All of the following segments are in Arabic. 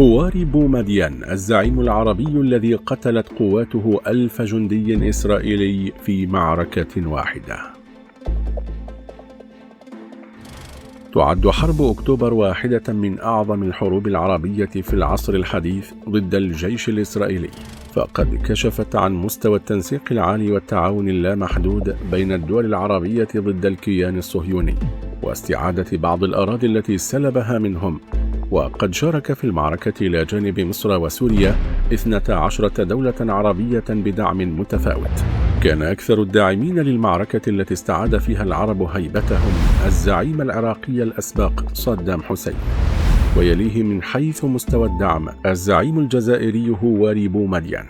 هواري بومدين الزعيم العربي الذي قتلت قواته 1000 جندي إسرائيلي في معركة واحدة. تعد حرب أكتوبر واحدة من أعظم الحروب العربية في العصر الحديث ضد الجيش الإسرائيلي، فقد كشفت عن مستوى التنسيق العالي والتعاون اللامحدود بين الدول العربية ضد الكيان الصهيوني واستعادة بعض الأراضي التي سلبها منهم. وقد شارك في المعركة إلى جانب مصر وسوريا 12 دولة عربية بدعم متفاوت. كان أكثر الداعمين للمعركة التي استعاد فيها العرب هيبتهم الزعيم العراقي الأسبق صدام حسين، ويليه من حيث مستوى الدعم الزعيم الجزائري هواري بومدين،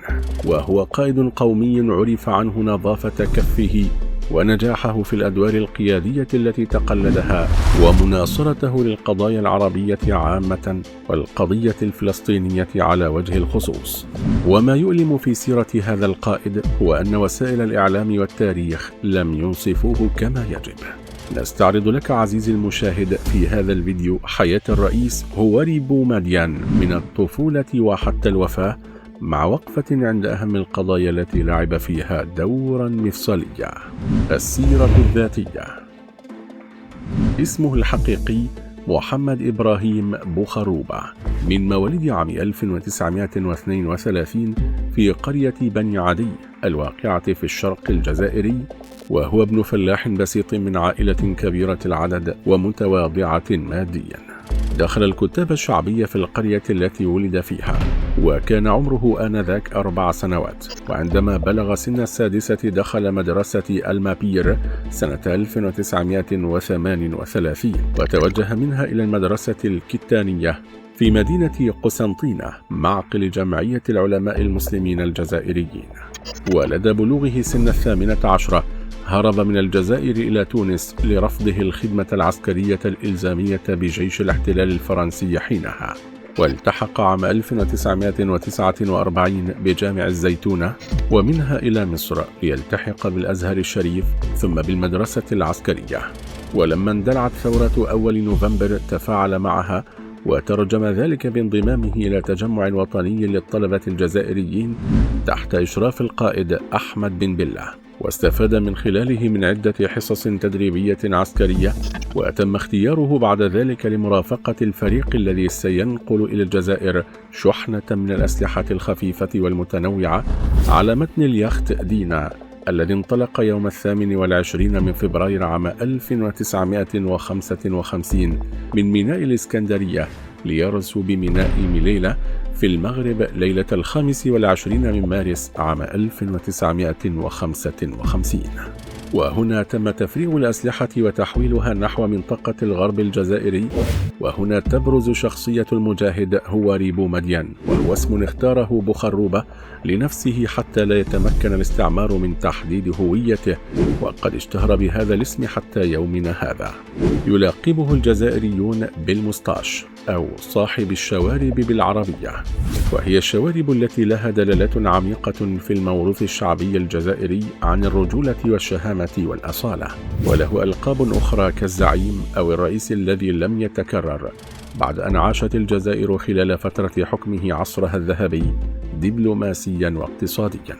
وهو قائد قومي عرف عنه نظافة كفه ونجاحه في الأدوار القيادية التي تقلدها ومناصرته للقضايا العربية عامة والقضية الفلسطينية على وجه الخصوص. وما يؤلم في سيرة هذا القائد هو أن وسائل الإعلام والتاريخ لم ينصفوه كما يجب. نستعرض لك عزيزي المشاهد في هذا الفيديو حياة الرئيس هواري بومدين من الطفولة وحتى الوفاة، مع وقفة عند أهم القضايا التي لعب فيها دورا مفصليا. السيرة الذاتية. اسمه الحقيقي محمد إبراهيم بوخروبة، من مواليد عام 1932 في قرية بني عدي الواقعة في الشرق الجزائري، وهو ابن فلاح بسيط من عائلة كبيرة العدد ومتواضعة ماديا. دخل الكتاب الشعبية في القرية التي ولد فيها، وكان عمره آنذاك 4 سنوات، وعندما بلغ سن السادسة دخل مدرسة المابير سنة 1938، وتوجه منها إلى المدرسة الكتانية في مدينة قسنطينة معقل جمعية العلماء المسلمين الجزائريين. ولدى بلوغه سن 18 هرب من الجزائر إلى تونس لرفضه الخدمة العسكرية الإلزامية بجيش الاحتلال الفرنسي حينها، والتحق عام 1949 بجامع الزيتونة، ومنها إلى مصر ليلتحق بالأزهر الشريف ثم بالمدرسة العسكرية. ولما اندلعت ثورة أول نوفمبر تفاعل معها، وترجم ذلك بانضمامه إلى تجمع وطني للطلبة الجزائريين تحت إشراف القائد أحمد بن بلة، واستفاد من خلاله من عدة حصص تدريبية عسكرية، وتم اختياره بعد ذلك لمرافقة الفريق الذي سينقل إلى الجزائر شحنة من الأسلحة الخفيفة والمتنوعة على متن اليخت دينا، الذي انطلق يوم 28 من فبراير عام 1955 من ميناء الإسكندرية ليرسو بميناء مليلة في المغرب ليلة 25 من مارس عام 1955. وهنا تم تفريغ الأسلحة وتحويلها نحو منطقة الغرب الجزائري، وهنا تبرز شخصية المجاهد هواري بومدين، وهو اسم اختاره بوخروبة لنفسه حتى لا يتمكن الاستعمار من تحديد هويته، وقد اشتهر بهذا الاسم حتى يومنا هذا. يلاقبه الجزائريون بالمستاش أو صاحب الشوارب بالعربية، وهي الشوارب التي لها دلالات عميقة في الموروث الشعبي الجزائري عن الرجولة والشهامة والأصالة. وله ألقاب أخرى كالزعيم أو الرئيس الذي لم يتكرر، بعد أن عاشت الجزائر خلال فترة حكمه عصرها الذهبي دبلوماسيا واقتصاديا.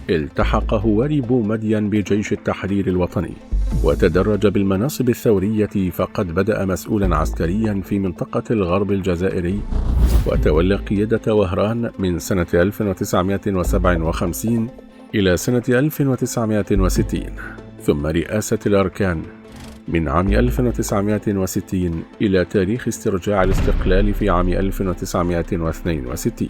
التحق هواري بومدين بجيش التحرير الوطني، وتدرج بالمناصب الثورية، فقد بدأ مسؤولا عسكريا في منطقة الغرب الجزائري، وتولى قيادة وهران من سنة 1957 إلى سنة 1960، ثم رئاسة الأركان من عام 1960 إلى تاريخ استرجاع الاستقلال في عام 1962.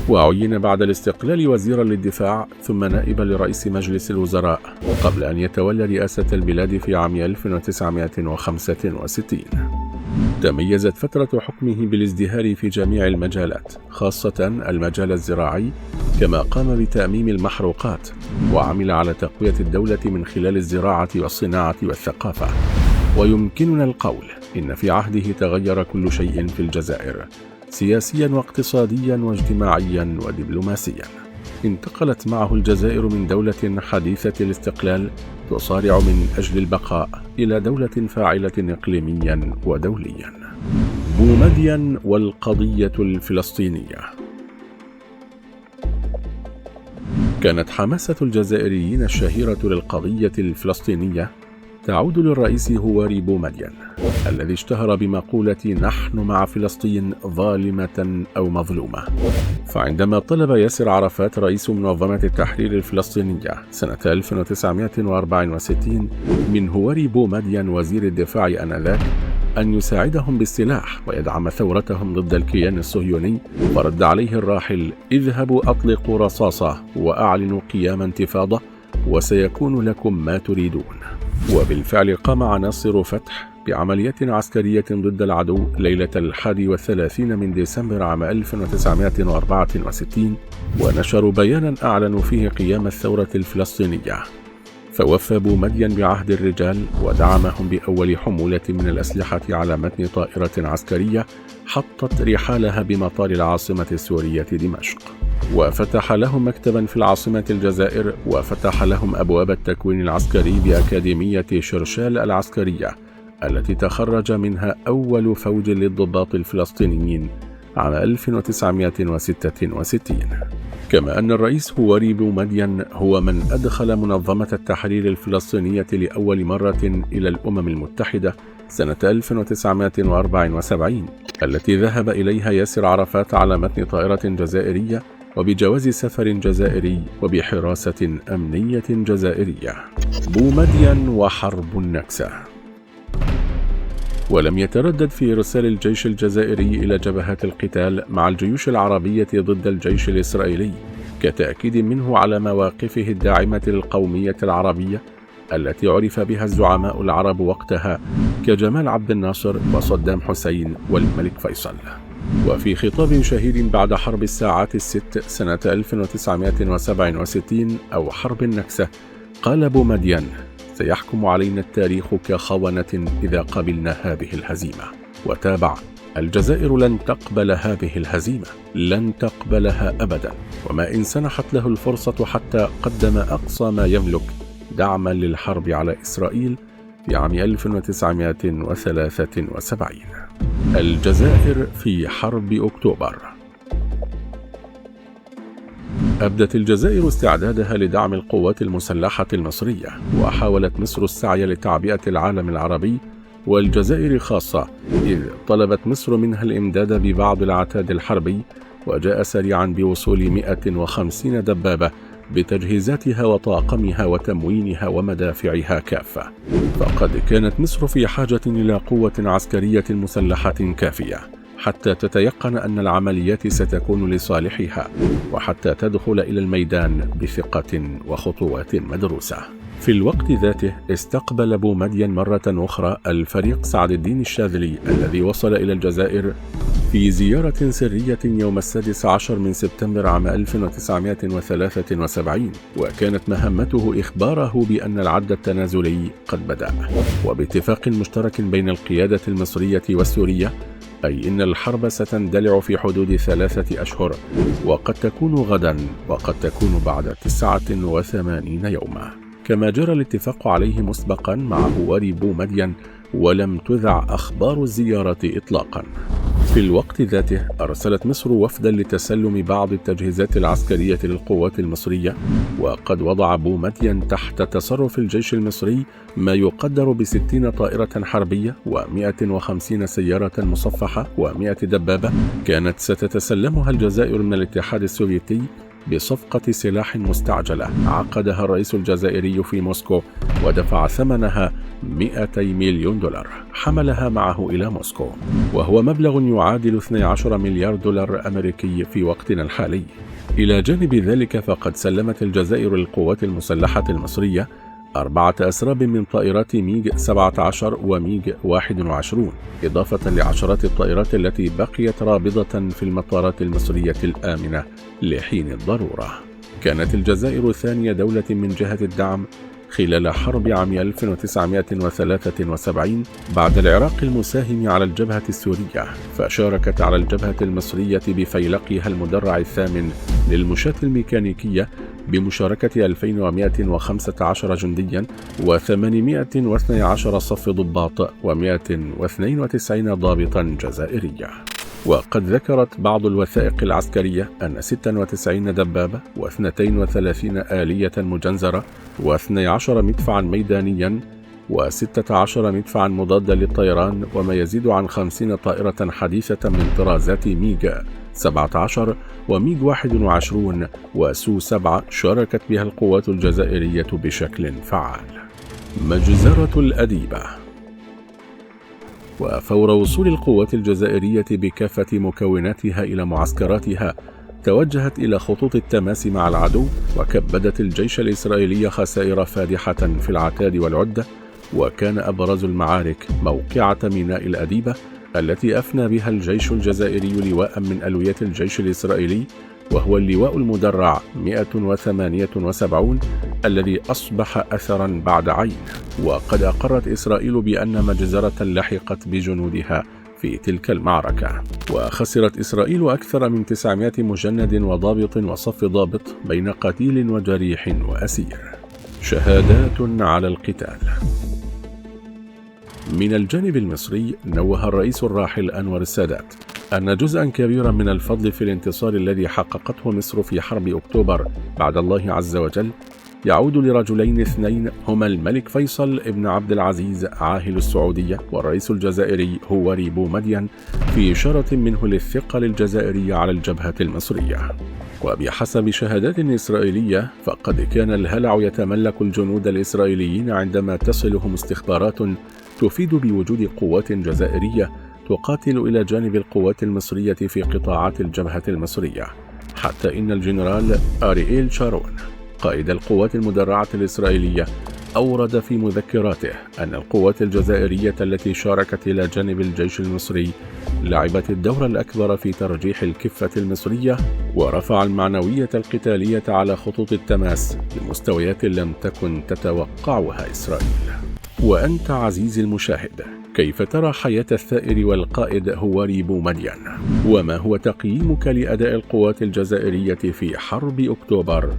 وعين بعد الاستقلال وزيرا للدفاع ثم نائبا لرئيس مجلس الوزراء، قبل أن يتولى رئاسة البلاد في عام 1965. تميزت فترة حكمه بالازدهار في جميع المجالات، خاصة المجال الزراعي، كما قام بتأميم المحروقات، وعمل على تقوية الدولة من خلال الزراعة والصناعة والثقافة. ويمكننا القول إن في عهده تغير كل شيء في الجزائر، سياسيا واقتصاديا واجتماعيا ودبلوماسيا. انتقلت معه الجزائر من دولة حديثة الاستقلال تصارع من أجل البقاء إلى دولة فاعلة إقليميا ودوليا. بومدين والقضية الفلسطينية. كانت حماسة الجزائريين الشهيرة للقضية الفلسطينية تعود للرئيس هواري بومدين الذي اشتهر بمقولة "نحن مع فلسطين ظالمة أو مظلومة". فعندما طلب ياسر عرفات رئيس منظمة التحرير الفلسطينية سنة 1964 من هواري بومدين وزير الدفاع آنذاك أن يساعدهم بالسلاح ويدعم ثورتهم ضد الكيان الصهيوني، فرد عليه الراحل: "اذهبوا أطلقوا رصاصة وأعلنوا قيام انتفاضة وسيكون لكم ما تريدون". وبالفعل قام عناصر فتح بعملية عسكرية ضد العدو ليلة 31 من ديسمبر عام 1964، ونشروا بيانا أعلنوا فيه قيام الثورة الفلسطينية. فوفى بومدين بعهد الرجال ودعمهم بأول حمولة من الأسلحة على متن طائرة عسكرية حطت رحالها بمطار العاصمة السورية دمشق، وفتح لهم مكتبا في العاصمة الجزائر، وفتح لهم أبواب التكوين العسكري بأكاديمية شرشال العسكرية التي تخرج منها أول فوج للضباط الفلسطينيين عام 1966. كما أن الرئيس هواري بومدين هو من أدخل منظمة التحرير الفلسطينية لأول مرة إلى الأمم المتحدة سنة 1974 التي ذهب إليها ياسر عرفات على متن طائرة جزائرية وبجواز سفر جزائري وبحراسة أمنية جزائرية. بومدين وحرب النكسة. ولم يتردد في إرسال الجيش الجزائري إلى جبهات القتال مع الجيوش العربية ضد الجيش الإسرائيلي كتأكيد منه على مواقفه الداعمة للقومية العربية التي عرف بها الزعماء العرب وقتها كجمال عبد الناصر وصدام حسين والملك فيصل. وفي خطاب شهير بعد حرب الساعات الست سنة 1967 أو حرب النكسة قال بومدين: "سيحكم علينا التاريخ كخونة إذا قبلنا هذه الهزيمة". وتابع: "الجزائر لن تقبل هذه الهزيمة، لن تقبلها أبدا، وما إن سنحت له الفرصة حتى قدم أقصى ما يملك دعما للحرب على إسرائيل في عام 1973". الجزائر في حرب أكتوبر. أبدت الجزائر استعدادها لدعم القوات المسلحة المصرية، وحاولت مصر السعي لتعبئة العالم العربي والجزائر خاصة، إذ طلبت مصر منها الإمداد ببعض العتاد الحربي، وجاء سريعا بوصول 150 دبابة بتجهيزاتها وطاقمها وتموينها ومدافعها كافة. فقد كانت مصر في حاجة إلى قوة عسكرية مسلحة كافية حتى تتيقن أن العمليات ستكون لصالحها، وحتى تدخل إلى الميدان بثقة وخطوات مدروسة. في الوقت ذاته استقبل بومدين مرة أخرى الفريق سعد الدين الشاذلي الذي وصل إلى الجزائر في زيارة سرية يوم 16 من سبتمبر عام 1973، وكانت مهمته إخباره بأن العد التنازلي قد بدأ، وباتفاق مشترك بين القيادة المصرية والسورية، أي إن الحرب ستندلع في حدود 3 أشهر، وقد تكون غدا وقد تكون بعد 89 يوما، كما جرى الاتفاق عليه مسبقا مع هواري بومدين، ولم تذع أخبار الزيارة إطلاقا. في الوقت ذاته أرسلت مصر وفدا لتسلم بعض التجهيزات العسكرية للقوات المصرية، وقد وضع بومدين تحت تصرف الجيش المصري ما يقدر ب60 طائرة حربية و150 سيارة مصفحة و100 دبابة كانت ستتسلمها الجزائر من الاتحاد السوفيتي بصفقة سلاح مستعجلة عقدها الرئيس الجزائري في موسكو، ودفع ثمنها 200 مليون دولار حملها معه إلى موسكو، وهو مبلغ يعادل 12 مليار دولار أمريكي في وقتنا الحالي. إلى جانب ذلك فقد سلمت الجزائر للقوات المسلحة المصرية 4 أسراب من طائرات ميج 17 وميج 21، إضافة لعشرات الطائرات التي بقيت رابضة في المطارات المصرية الآمنة لحين الضرورة. كانت الجزائر ثانية دولة من جهة الدعم خلال حرب عام 1973 بعد العراق المساهم على الجبهة السورية، فشاركت على الجبهة المصرية بفيلقها المدرع الثامن للمشاة الميكانيكية بمشاركة 2115 جنديا و812 صف ضباط و192 ضابطا جزائرية. وقد ذكرت بعض الوثائق العسكرية أن 96 دبابة و32 آلية مجنزرة و12 مدفعا ميدانيا و16 مدفعا مضادا للطيران وما يزيد عن 50 طائرة حديثة من طرازات ميج 17 وميج 21 وسو 7 شاركت بها القوات الجزائرية بشكل فعال. مجزرة الأديبة. وفور وصول القوات الجزائرية بكافة مكوناتها إلى معسكراتها توجهت إلى خطوط التماس مع العدو، وكبدت الجيش الإسرائيلي خسائر فادحة في العتاد والعدة. وكان أبرز المعارك موقعة ميناء الأديبة التي أفنى بها الجيش الجزائري لواء من ألوية الجيش الإسرائيلي، وهو اللواء المدرع 178 الذي أصبح أثرا بعد عين. وقد أقرت إسرائيل بأن مجزرة لحقت بجنودها في تلك المعركة. وخسرت إسرائيل أكثر من 900 مجند وضابط وصف ضابط بين قتيل وجريح وأسير. شهادات على القتال. من الجانب المصري نوه الرئيس الراحل أنور السادات أن جزءا كبيرا من الفضل في الانتصار الذي حققته مصر في حرب أكتوبر بعد الله عز وجل يعود لرجلين اثنين هما الملك فيصل ابن عبد العزيز عاهل السعودية والرئيس الجزائري هواري بومدين، في إشارة منه للثقة الجزائرية على الجبهة المصرية. وبحسب شهادات إسرائيلية فقد كان الهلع يتملك الجنود الإسرائيليين عندما تصلهم استخبارات تفيد بوجود قوات جزائرية تقاتل إلى جانب القوات المصرية في قطاعات الجبهة المصرية، حتى إن الجنرال أرييل شارون قائد القوات المدرعة الإسرائيلية أورد في مذكراته أن القوات الجزائرية التي شاركت إلى جانب الجيش المصري لعبت الدور الأكبر في ترجيح الكفة المصرية، ورفع المعنوية القتالية على خطوط التماس لمستويات لم تكن تتوقعها إسرائيل. وأنت عزيزي المشاهد، كيف ترى حياة الثائر والقائد هواري بومدين؟ وما هو تقييمك لأداء القوات الجزائرية في حرب أكتوبر؟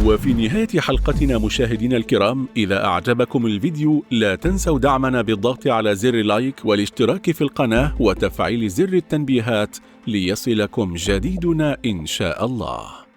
وفي نهاية حلقتنا مشاهدينا الكرام، إذا أعجبكم الفيديو لا تنسوا دعمنا بالضغط على زر لايك والاشتراك في القناة وتفعيل زر التنبيهات ليصلكم جديدنا إن شاء الله.